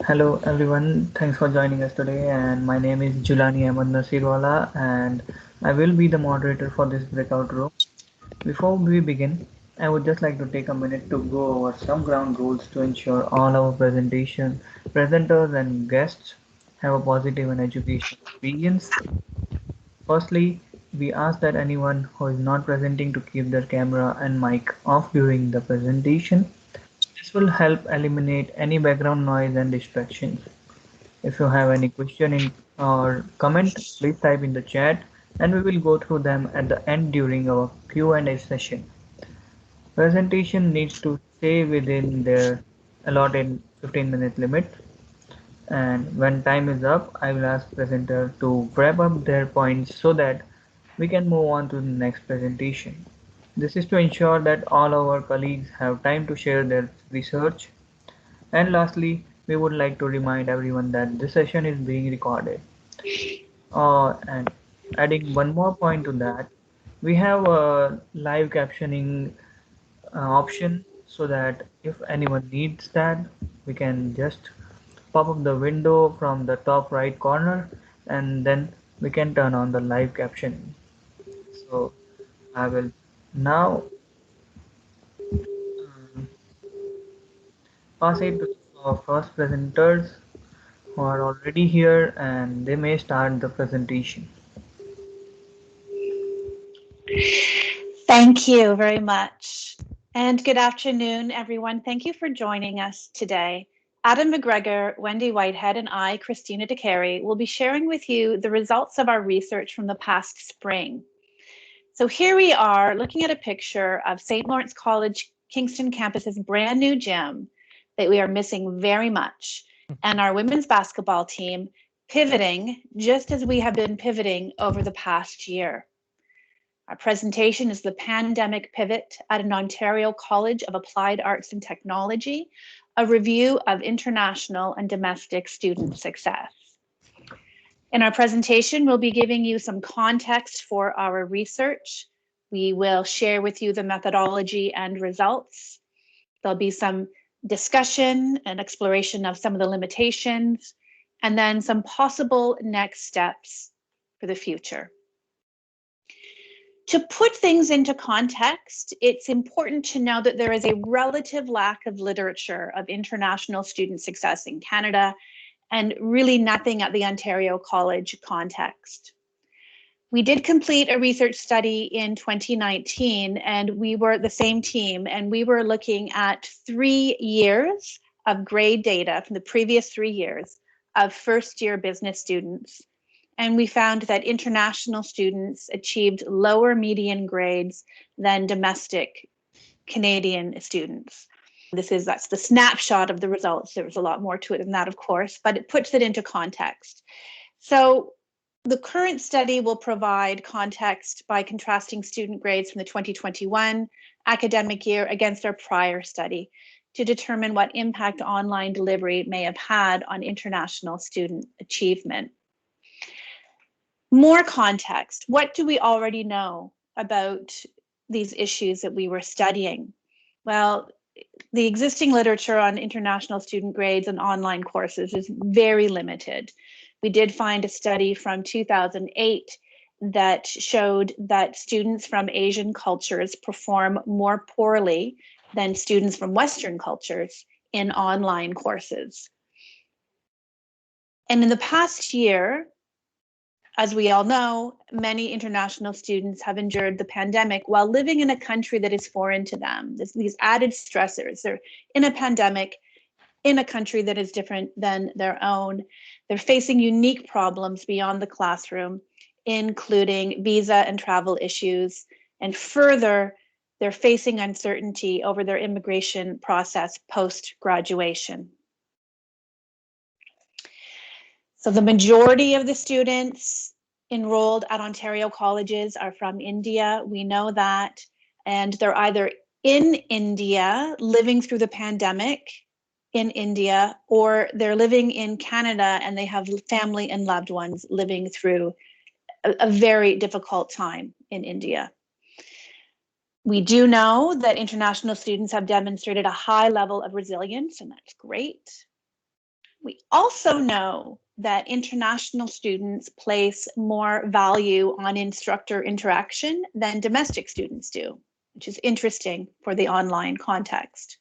Hello everyone, thanks for joining us today. And my name is Julani Ahmad Nasirwala, and I will be the moderator for this breakout room. Before we begin, I would just like to take a minute to go over some ground rules to ensure all our presenters and guests have a positive and educational experience. Firstly, we ask that anyone who is not presenting to keep their camera and mic off during the presentation. This will help eliminate any background noise and distractions. If you have any question or comment, please type in the chat and we will go through them at the end during our Q&A session. Presentation needs to stay within their allotted 15-minute limit, and when time is up, I will ask presenter to wrap up their points so that we can move on to the next presentation. This is to ensure that all our colleagues have time to share their research. And lastly, we would like to remind everyone that this session is being recorded. And adding one more point to that, we have a live captioning option so that if anyone needs that, we can just pop up the window from the top right corner and then we can turn on the live captioning. So I will now um, pass it to our first presenters who are already here and they may start the presentation. Thank you very much. And good afternoon, everyone. Thank you for joining us today. Adam McGregor, Wendy Whitehead, and I, Christina DeCary, will be sharing with you the results of our research from the past spring. So here we are looking at a picture of St. Lawrence College Kingston campus's brand new gym that we are missing very much, and our women's basketball team pivoting just as we have been pivoting over the past year. Our presentation is the Pandemic Pivot at an Ontario College of Applied Arts and Technology, a review of international and domestic student success. In our presentation, we'll be giving you some context for our research. We will share with you the methodology and results. There'll be some discussion and exploration of some of the limitations, and then some possible next steps for the future. To put things into context, it's important to know that there is a relative lack of literature of international student success in Canada, and really nothing at the Ontario College context. We did complete a research study in 2019, and we were the same team, and we were looking at 3 years of grade data from the previous 3 years of first-year business students. And we found that international students achieved lower median grades than domestic Canadian students. That's the snapshot of the results. There was a lot more to it than that, of course, but it puts it into context. So the current study will provide context by contrasting student grades from the 2021 academic year against our prior study to determine what impact online delivery may have had on international student achievement. More context. What do we already know about these issues that we were studying? Well, the existing literature on international student grades and online courses is very limited. We did find a study from 2008 that showed that students from Asian cultures perform more poorly than students from Western cultures in online courses. And in the past year, as we all know, many international students have endured the pandemic while living in a country that is foreign to them. There's these added stressors. They're in a pandemic, in a country that is different than their own. They're facing unique problems beyond the classroom, including visa and travel issues. And further, they're facing uncertainty over their immigration process post-graduation. So the majority of the students enrolled at Ontario colleges are from India. We know that, and they're either in India, living through the pandemic in India, or they're living in Canada and they have family and loved ones living through a very difficult time in India. We do know that international students have demonstrated a high level of resilience, and that's great. We also know that international students place more value on instructor interaction than domestic students do, which is interesting for the online context.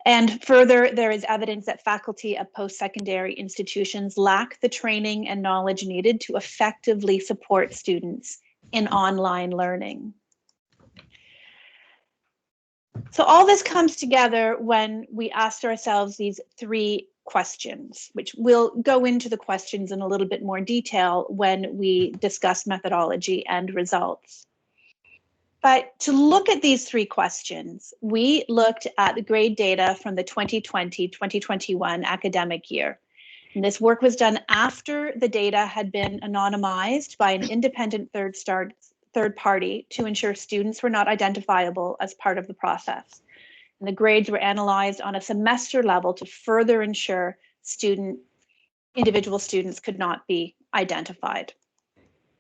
And further, there is evidence that faculty of post-secondary institutions lack the training and knowledge needed to effectively support students in online learning. So all this comes together when we asked ourselves these three questions, which we'll go into the questions in a little bit more detail when we discuss methodology and results. But to look at these three questions, we looked at the grade data from the 2020-2021 academic year. And this work was done after the data had been anonymized by an independent third party to ensure students were not identifiable as part of the process. And the grades were analyzed on a semester level to further ensure individual students could not be identified.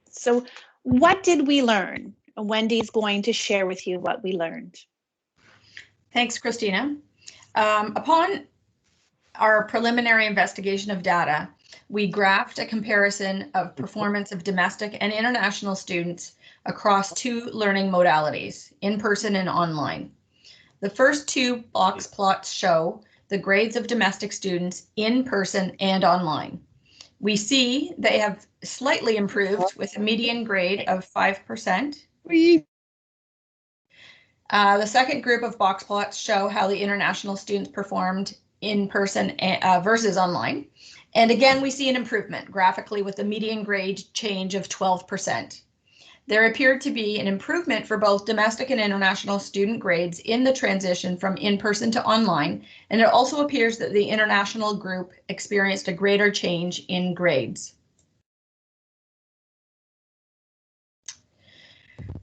So what did we learn? Wendy's going to share with you what we learned. Thanks, Christina. Upon our preliminary investigation of data, we graphed a comparison of performance of domestic and international students across two learning modalities, in-person and online. The first two box plots show the grades of domestic students in person and online. We see they have slightly improved with a median grade of 5%. The second group of box plots show how the international students performed in person versus online. And again, we see an improvement graphically with a median grade change of 12%. There appeared to be an improvement for both domestic and international student grades in the transition from in-person to online, and it also appears that the international group experienced a greater change in grades.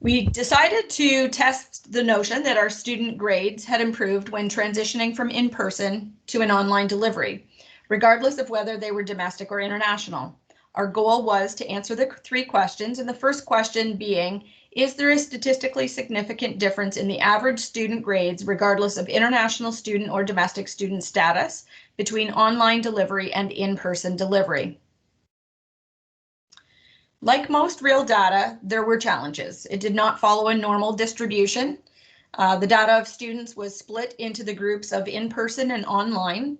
We decided to test the notion that our student grades had improved when transitioning from in-person to an online delivery, regardless of whether they were domestic or international. Our goal was to answer the three questions, and the first question being, is there a statistically significant difference in the average student grades, regardless of international student or domestic student status, between online delivery and in-person delivery? Like most real data, there were challenges. It did not follow a normal distribution. The data of students was split into the groups of in-person and online,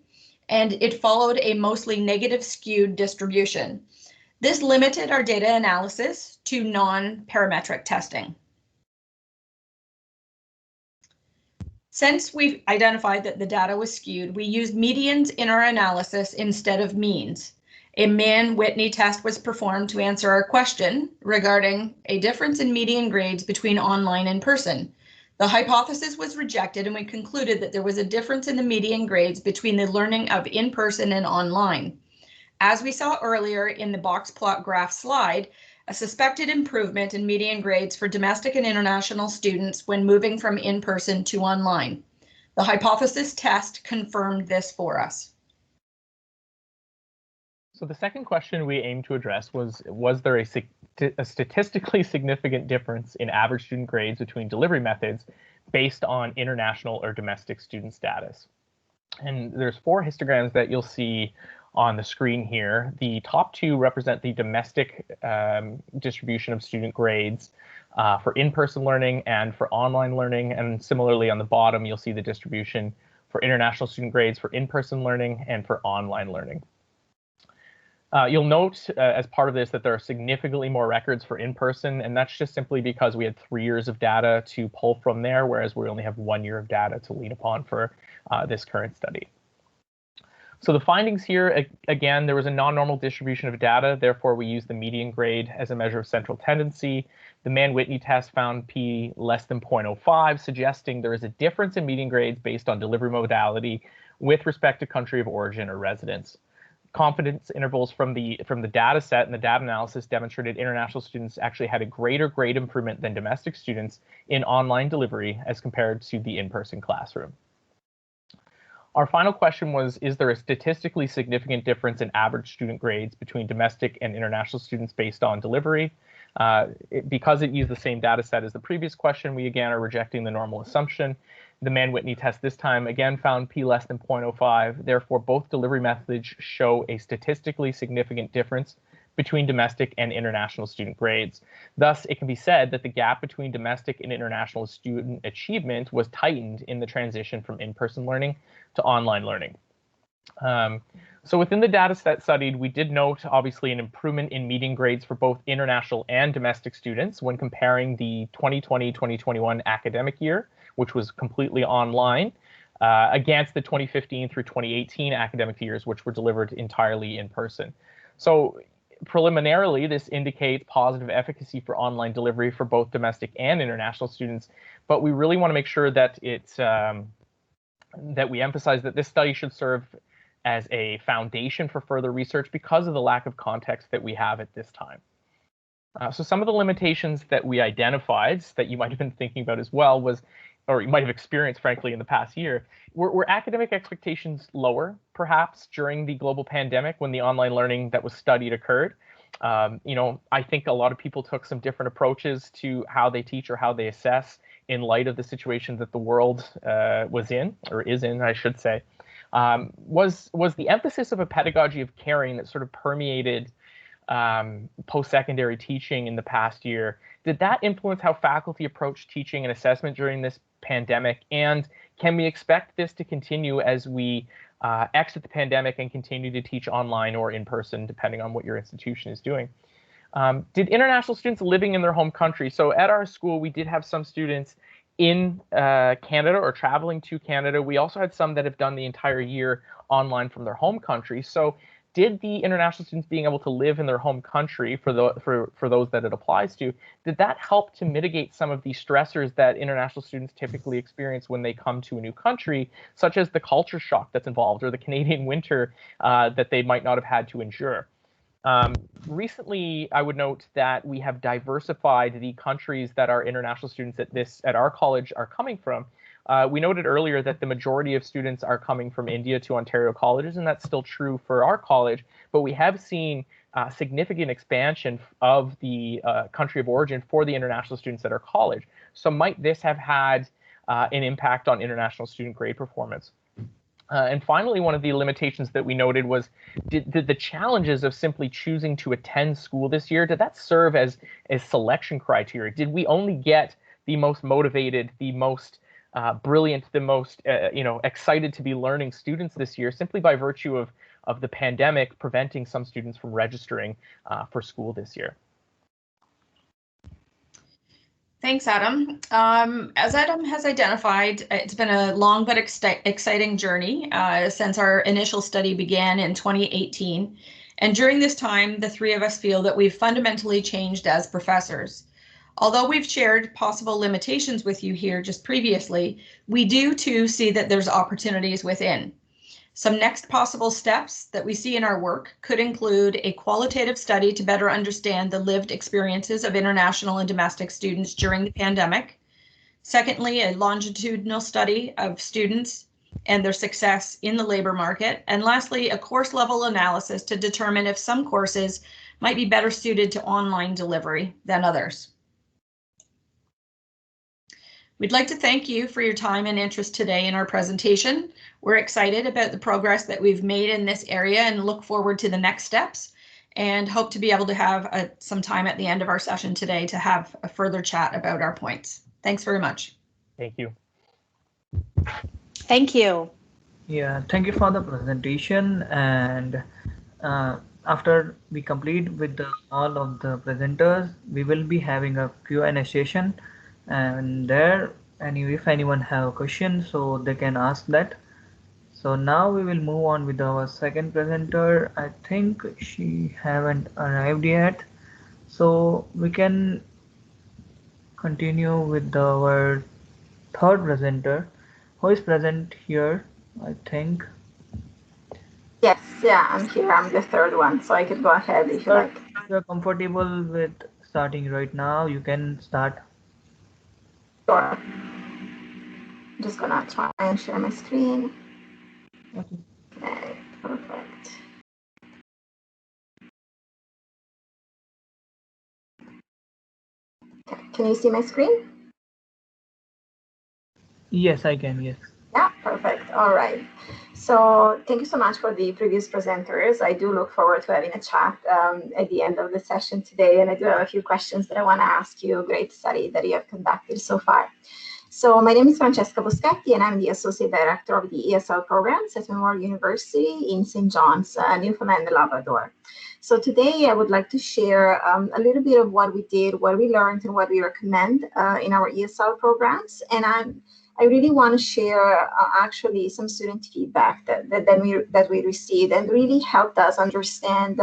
and it followed a mostly negative skewed distribution. This limited our data analysis to non-parametric testing. Since we've identified that the data was skewed, we used medians in our analysis instead of means. A Mann-Whitney test was performed to answer our question regarding a difference in median grades between online and in-person. The hypothesis was rejected, and we concluded that there was a difference in the median grades between the learning of in-person and online. As we saw earlier in the box plot graph slide, a suspected improvement in median grades for domestic and international students when moving from in-person to online. The hypothesis test confirmed this for us. So the second question we aimed to address was there a statistically significant difference in average student grades between delivery methods based on international or domestic student status? And there's four histograms that you'll see on the screen here. The top two represent the domestic distribution of student grades for in-person learning and for online learning. And similarly, on the bottom, you'll see the distribution for international student grades for in-person learning and for online learning. You'll note as part of this that there are significantly more records for in-person, and that's just simply because we had 3 years of data to pull from there, whereas we only have 1 year of data to lean upon for this current study. So the findings here, again, there was a non-normal distribution of data, therefore we used the median grade as a measure of central tendency. The Mann-Whitney test found p less than 0.05, suggesting there is a difference in median grades based on delivery modality with respect to country of origin or residence. Confidence intervals from the data set and the data analysis demonstrated international students actually had a greater grade improvement than domestic students in online delivery as compared to the in-person classroom. Our final question was, is there a statistically significant difference in average student grades between domestic and international students based on delivery? Because it used the same data set as the previous question, we again are rejecting the normal assumption. The Mann-Whitney test this time again found p less than 0.05. Therefore, both delivery methods show a statistically significant difference between domestic and international student grades. Thus, it can be said that the gap between domestic and international student achievement was tightened in the transition from in-person learning to online learning. So within the data set studied, we did note, obviously, an improvement in median grades for both international and domestic students when comparing the 2020-2021 academic year, which was completely online, against the 2015 through 2018 academic years, which were delivered entirely in person. So preliminarily, this indicates positive efficacy for online delivery for both domestic and international students, but we really want to make sure that that we emphasize that this study should serve as a foundation for further research because of the lack of context that we have at this time. So some of the limitations that we identified that you might have been thinking about as well was, or you might have experienced, frankly, in the past year, were academic expectations lower, perhaps, during the global pandemic when the online learning that was studied occurred? I think a lot of people took some different approaches to how they teach or how they assess in light of the situation that the world was in, or is in, I should say. Was the emphasis of a pedagogy of caring that sort of permeated post-secondary teaching in the past year, did that influence how faculty approached teaching and assessment during this pandemic? And can we expect this to continue as we exit the pandemic and continue to teach online or in person, depending on what your institution is doing? Did international students living in their home country, so at our school, we did have some students in Canada or traveling to Canada. We also had some that have done the entire year online from their home country. So did the international students being able to live in their home country, for those that it applies to, did that help to mitigate some of the stressors that international students typically experience when they come to a new country, such as the culture shock that's involved or the Canadian winter that they might not have had to endure? Recently, I would note that we have diversified the countries that our international students at our college are coming from. We noted earlier that the majority of students are coming from India to Ontario colleges, and that's still true for our college, but we have seen significant expansion of the country of origin for the international students at our college. So might this have had an impact on international student grade performance? And finally, one of the limitations that we noted was, did the challenges of simply choosing to attend school this year, did that serve as selection criteria? Did we only get the most motivated, the most brilliant, the most excited to be learning students this year simply by virtue of the pandemic preventing some students from registering for school this year? Thanks, Adam. As Adam has identified, it's been a long but exciting journey since our initial study began in 2018. And during this time, the three of us feel that we've fundamentally changed as professors. Although we've shared possible limitations with you here just previously, we do too see that there's opportunities within. Some next possible steps that we see in our work could include a qualitative study to better understand the lived experiences of international and domestic students during the pandemic. Secondly, a longitudinal study of students and their success in the labor market. And lastly, a course level analysis to determine if some courses might be better suited to online delivery than others. We'd like to thank you for your time and interest today in our presentation. We're excited about the progress that we've made in this area and look forward to the next steps, and hope to be able to have some time at the end of our session today to have a further chat about our points. Thanks very much. Thank you. Thank you. Yeah, thank you for the presentation. And after we complete with all of the presenters, we will be having a Q&A session. And there, if anyone have a question, so they can ask that. So now we will move on with our second presenter. I think she haven't arrived yet, so we can continue with our third presenter, who is present here, I think. Yes, yeah, I'm here. I'm the third one, so I could go ahead if you like. If you're comfortable with starting right now, you can start. Sure. I'm just gonna try and share my screen. Okay. Okay, perfect. Okay, can you see my screen? Yes, I can. Yes. Yeah, perfect. All right. So thank you so much for the previous presenters. I do look forward to having a chat at the end of the session today. And I do have a few questions that I want to ask you. Great study that you have conducted so far. So my name is Francesca Boschetti, and I'm the Associate Director of the ESL programs at Memorial University in St. John's, Newfoundland and Labrador. So today I would like to share a little bit of what we did, what we learned, and what we recommend in our ESL programs. And I really want to share actually some student feedback that we received and really helped us understand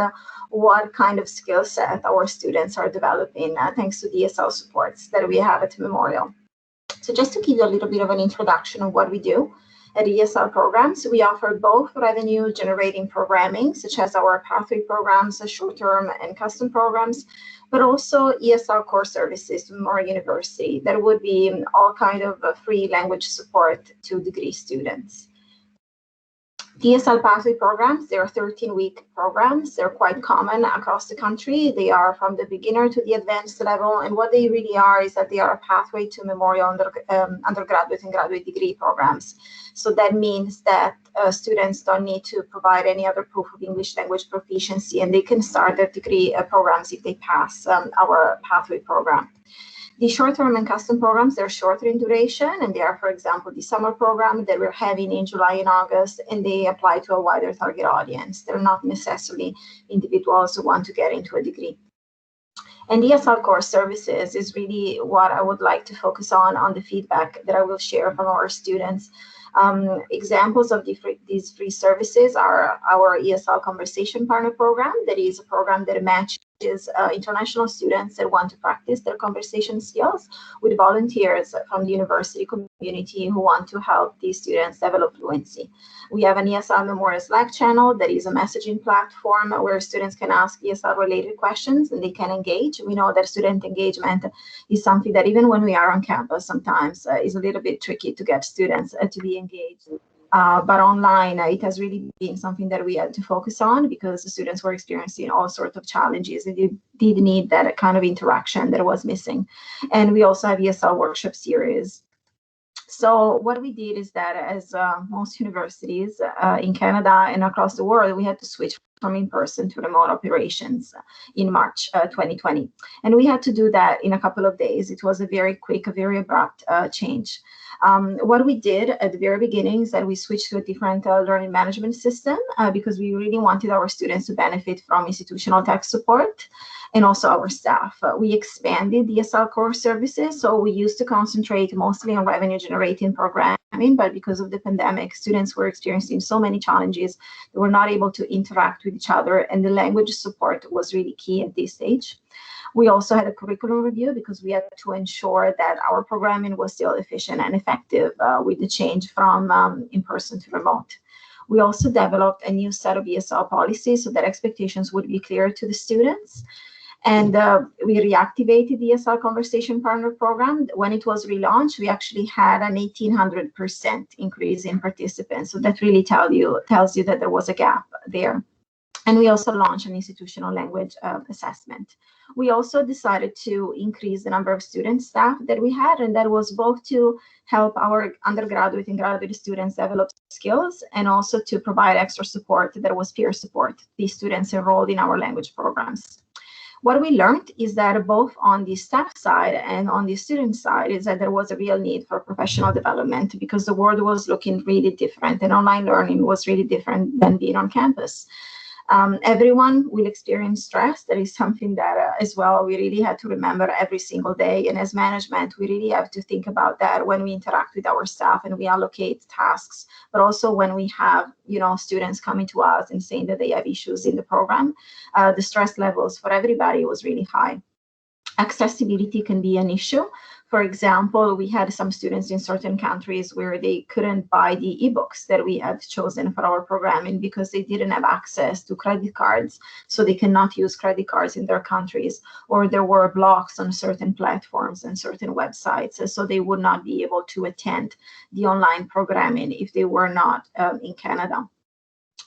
what kind of skill set our students are developing thanks to the ESL supports that we have at Memorial. So just to give you a little bit of an introduction of what we do at ESL programs, we offer both revenue generating programming, such as our pathway programs, short-term and custom programs, but also ESL core services to Memorial University. That would be all kind of free language support to degree students. ESL pathway programs, they are 13-week programs. They're quite common across the country. They are from the beginner to the advanced level. And what they really are is that they are a pathway to Memorial undergraduate and graduate degree programs. So that means that students don't need to provide any other proof of English language proficiency, and they can start their degree programs if they pass our pathway program. The short-term and custom programs, they're shorter in duration, and they are, for example, the summer program that we're having in July and August, and they apply to a wider target audience. They're not necessarily individuals who want to get into a degree. And ESL core services is really what I would like to focus on the feedback that I will share from our students. Examples of these free services are our ESL Conversation Partner Program. That is a program that matches international students that want to practice their conversation skills with volunteers from the university community who want to help these students develop fluency. We have an ESL Memorial Slack channel that is a messaging platform where students can ask ESL related questions and they can engage. We know that student engagement is something that even when we are on campus sometimes is a little bit tricky to get students to be engaged. But online, it has really been something that we had to focus on because the students were experiencing all sorts of challenges and they did need that kind of interaction that was missing. And we also have ESL workshop series. So what we did is that as most universities in Canada and across the world, we had to switch from in-person to remote operations in March 2020. And we had to do that in a couple of days. It was a very quick, a very abrupt change. What we did at the very beginning is that we switched to a different learning management system because we really wanted our students to benefit from institutional tech support and also our staff. We expanded the ESL core services, so we used to concentrate mostly on revenue generating programming, but because of the pandemic, students were experiencing so many challenges, they were not able to interact with each other, and the language support was really key at this stage. We also had a curriculum review because we had to ensure that our programming was still efficient and effective with the change from in-person to remote. We also developed a new set of ESL policies so that expectations would be clear to the students. And we reactivated the ESL Conversation Partner Program. When it was relaunched, we actually had an 1,800% increase in participants. So that really tells you that there was a gap there. And we also launched an institutional language assessment. We also decided to increase the number of student staff that we had, and that was both to help our undergraduate and graduate students develop skills and also to provide extra support that was peer support, these students enrolled in our language programs. What we learned is that both on the staff side and on the student side is that there was a real need for professional development because the world was looking really different and online learning was really different than being on campus. Everyone will experience stress. That is something that as well we really had to remember every single day. And as management, we really have to think about that when we interact with our staff and we allocate tasks, but also when we have, students coming to us and saying that they have issues in the program. The stress levels for everybody was really high. Accessibility can be an issue. For example, we had some students in certain countries where they couldn't buy the ebooks that we had chosen for our programming because they didn't have access to credit cards, so they cannot use credit cards in their countries, or there were blocks on certain platforms and certain websites, so they would not be able to attend the online programming if they were not in Canada.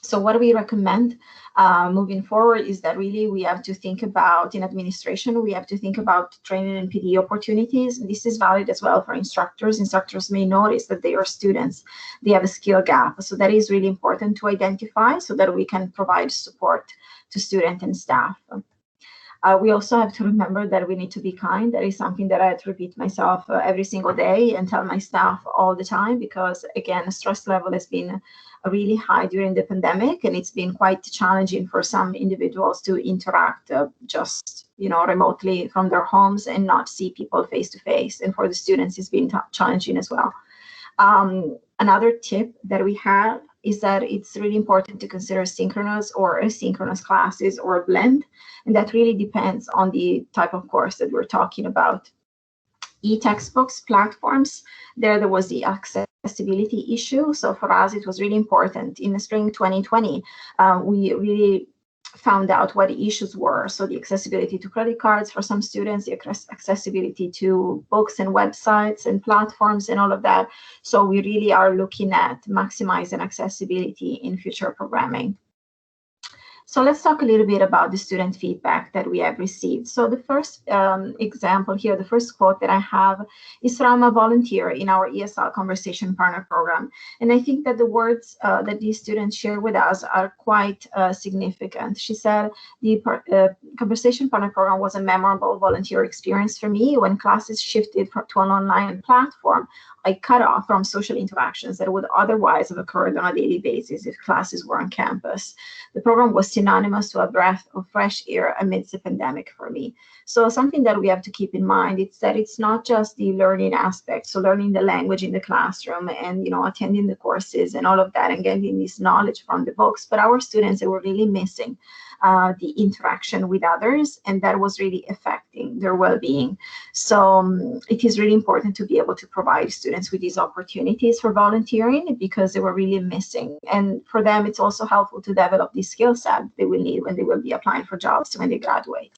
So what we recommend moving forward is that really we have to think about, in administration, we have to think about training and PD opportunities. And this is valid as well for instructors. Instructors may notice that they are students, they have a skill gap. So that is really important to identify so that we can provide support to student and staff. We also have to remember that we need to be kind. That is something that I have to repeat myself every single day and tell my staff all the time, because again, the stress level has been really high during the pandemic, and it's been quite challenging for some individuals to interact just remotely from their homes and not see people face to face. And for the students, it's been challenging as well. Another tip that we have is that it's really important to consider synchronous or asynchronous classes or a blend. And that really depends on the type of course that we're talking about. E-textbooks platforms, there was the accessibility issue. So for us, it was really important. In the spring 2020, we really found out what the issues were. So the accessibility to credit cards for some students, the accessibility to books and websites and platforms and all of that. So we really are looking at maximizing accessibility in future programming. So let's talk a little bit about the student feedback that we have received. So the first example here, the first quote that I have is from a volunteer in our ESL Conversation Partner Program. And I think that the words that these students share with us are quite significant. She said, the Conversation Partner Program was a memorable volunteer experience for me. When classes shifted to an online platform, I cut off from social interactions that would otherwise have occurred on a daily basis if classes were on campus. The program was synonymous to a breath of fresh air amidst the pandemic for me. So something that we have to keep in mind is that it's not just the learning aspect, so learning the language in the classroom and attending the courses and all of that and getting this knowledge from the books, but our students, they were really missing the interaction with others, and that was really affecting their well-being. So it is really important to be able to provide students with these opportunities for volunteering because they were really missing. And for them, it's also helpful to develop the skill set they will need when they will be applying for jobs when they graduate.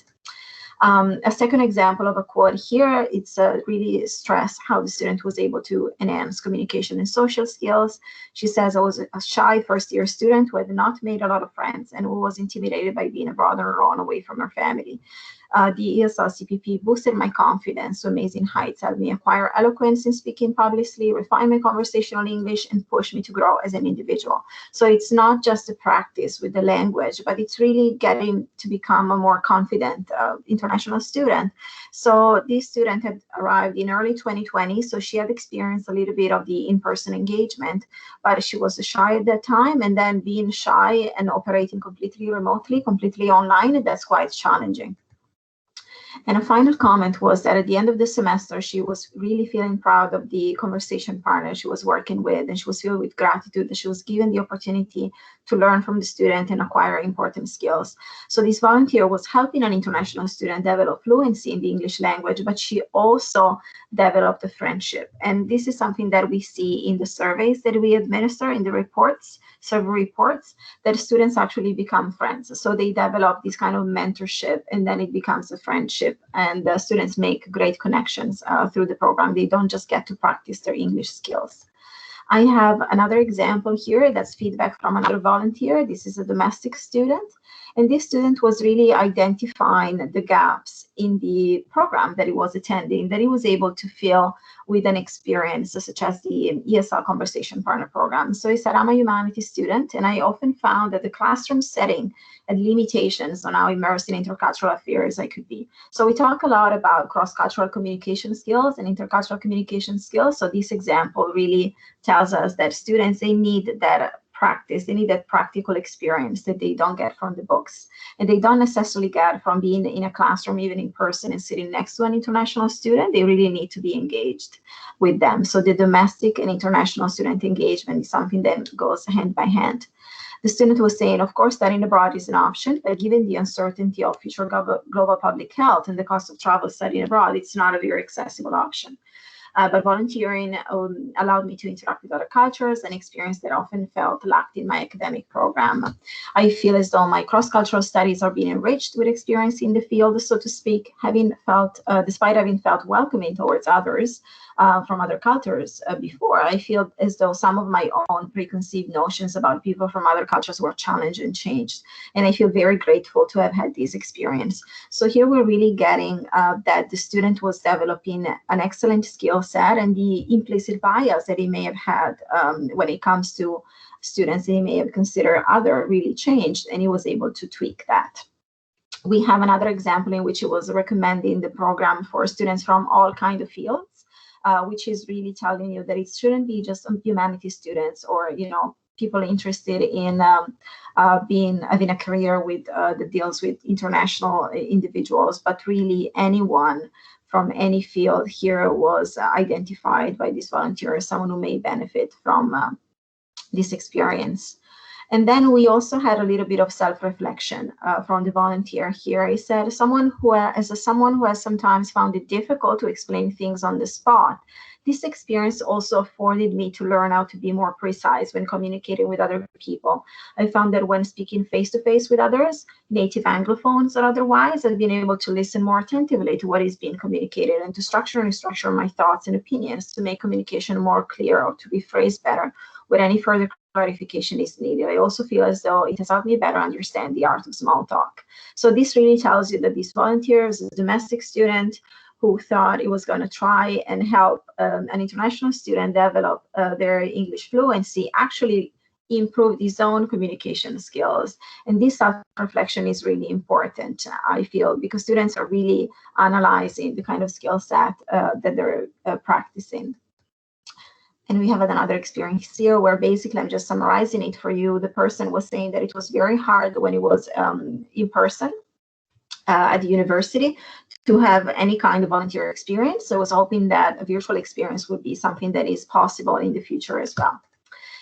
A second example of a quote here, it's really stress how the student was able to enhance communication and social skills. She says, I was a shy first-year student who had not made a lot of friends and who was intimidated by being abroad and alone away from her family. The ESL CPP boosted my confidence to amazing heights, helped me acquire eloquence in speaking publicly, refine my conversational English, and push me to grow as an individual. So it's not just a practice with the language, but it's really getting to become a more confident international student. So this student had arrived in early 2020, so she had experienced a little bit of the in-person engagement, but she was shy at that time, and then being shy and operating completely remotely, completely online, that's quite challenging. And a final comment was that at the end of the semester, she was really feeling proud of the conversation partner she was working with, and she was filled with gratitude that she was given the opportunity to learn from the student and acquire important skills. So this volunteer was helping an international student develop fluency in the English language, but she also developed a friendship. And this is something that we see in the surveys that we administer, in the reports, survey reports, that students actually become friends. So they develop this kind of mentorship, and then it becomes a friendship, and the students make great connections through the program. They don't just get to practice their English skills. I have another example here that's feedback from another volunteer. This is a domestic student, and this student was really identifying the gaps in the program that he was attending, that he was able to fill with an experience such as the ESL Conversation Partner Program. So he said, I'm a humanities student, and I often found that the classroom setting had limitations on how immersed in intercultural affairs I could be. So we talk a lot about cross-cultural communication skills and intercultural communication skills. So this example really tells us that students, they need that practice, they need that practical experience that they don't get from the books. And they don't necessarily get from being in a classroom, even in person and sitting next to an international student. They really need to be engaged with them. So the domestic and international student engagement is something that goes hand by hand. The student was saying, of course, studying abroad is an option, but given the uncertainty of future global public health and the cost of travel studying abroad, it's not a very accessible option. But volunteering allowed me to interact with other cultures, an experience that often felt lacked in my academic program. I feel as though my cross-cultural studies are being enriched with experience in the field, so to speak, despite having felt welcoming towards others. from other cultures before, I feel as though some of my own preconceived notions about people from other cultures were challenged and changed. And I feel very grateful to have had this experience. So here we're really getting that the student was developing an excellent skill set, and the implicit bias that he may have had when it comes to students that he may have considered other really changed, and he was able to tweak that. We have another example in which he was recommending the program for students from all kinds of fields, which is really telling you that it shouldn't be just humanities students or, you know, people interested in having a career with that deals with international individuals, but really anyone from any field here was identified by this volunteer as someone who may benefit from this experience. And then we also had a little bit of self-reflection from the volunteer here. He said, someone who has sometimes found it difficult to explain things on the spot, this experience also afforded me to learn how to be more precise when communicating with other people. I found that when speaking face-to-face with others, native Anglophones or otherwise, I've been able to listen more attentively to what is being communicated and to structure my thoughts and opinions to make communication more clear or to be phrased better where any further clarification is needed. I also feel as though it has helped me better understand the art of small talk. So this really tells you that this volunteer is a domestic student who thought it was going to try and help an international student develop their English fluency, actually improved his own communication skills. And this self-reflection is really important, I feel, because students are really analyzing the kind of skill set that they're practicing. And we have another experience here where basically I'm just summarizing it for you. The person was saying that it was very hard when it was in person at the university to have any kind of volunteer experience. So I was hoping that a virtual experience would be something that is possible in the future as well.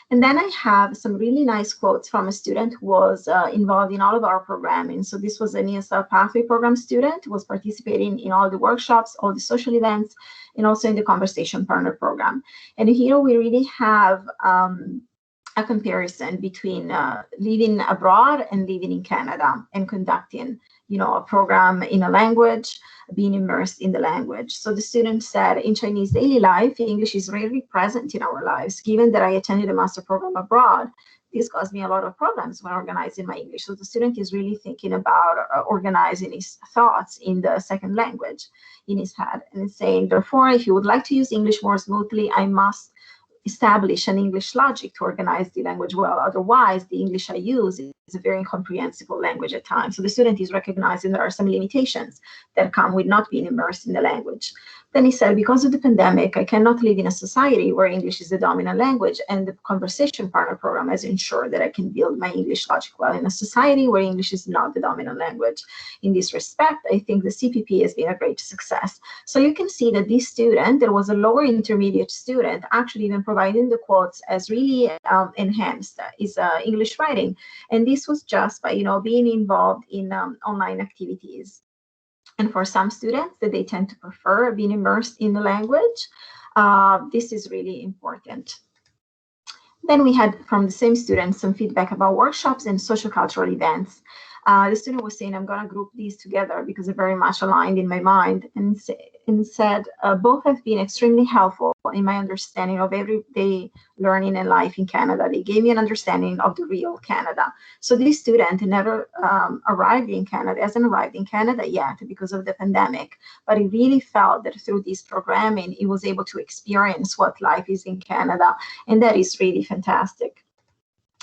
And then I have some really nice quotes from a student who was involved in all of our programming. So this was an ESL Pathway Program student who was participating in all the workshops, all the social events, and also in the Conversation Partner Program. And here we really have a comparison between living abroad and living in Canada and conducting, you know, a program in a language, being immersed in the language. So the student said, in Chinese daily life, English is rarely present in our lives. Given that I attended a master program abroad, this caused me a lot of problems when organizing my English. So the student is really thinking about organizing his thoughts in the second language in his head and saying, therefore, if you would like to use English more smoothly, I must establish an English logic to organize the language well. Otherwise, the English I use is a very incomprehensible language at times. So the student is recognizing there are some limitations that come with not being immersed in the language. Then he said, because of the pandemic, I cannot live in a society where English is the dominant language, and the Conversation Partner Program has ensured that I can build my English logic well in a society where English is not the dominant language. In this respect, I think the CPP has been a great success. So you can see that this student, there was a lower intermediate student, actually even providing the quotes as really enhanced his English writing. And this was just by, you know, being involved in online activities. And for some students that they tend to prefer being immersed in the language, this is really important. Then we had from the same student some feedback about workshops and sociocultural events. The student was saying, I'm going to group these together because they're very much aligned in my mind, and said, both have been extremely helpful in my understanding of everyday learning and life in Canada. They gave me an understanding of the real Canada. So this student never arrived in Canada, hasn't arrived in Canada yet because of the pandemic, but he really felt that through this programming, he was able to experience what life is in Canada, and that is really fantastic.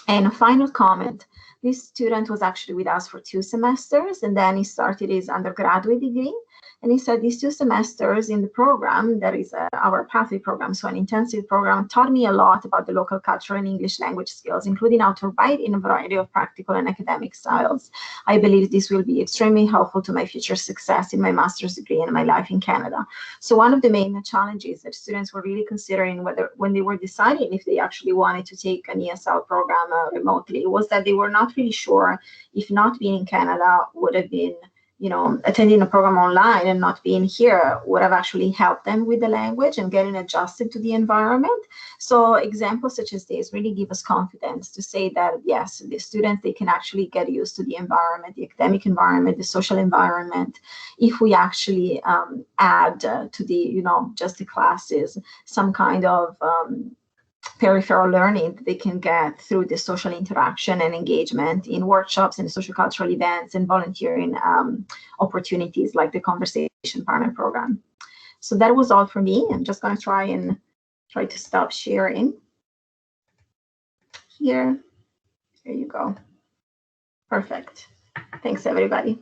And a final comment. This student was actually with us for 2 semesters, and then he started his undergraduate degree. And he said these 2 semesters in the program, that is our pathway program, so an intensive program, taught me a lot about the local culture and English language skills, including how to write in a variety of practical and academic styles. I believe this will be extremely helpful to my future success in my master's degree and my life in Canada. So one of the main challenges that students were really considering when they were deciding if they actually wanted to take an ESL program remotely was that they were not really sure if not being in Canada would have been attending a program online and not being here would have actually helped them with the language and getting adjusted to the environment. So examples such as this really give us confidence to say that, yes, the students, they can actually get used to the environment, the academic environment, the social environment, if we actually add to the, just the classes, some kind of peripheral learning that they can get through the social interaction and engagement in workshops and social cultural events and volunteering opportunities like the Conversation Partner Program. So that was all for me. I'm just going to try to stop sharing here. There you go. Perfect. Thanks, everybody.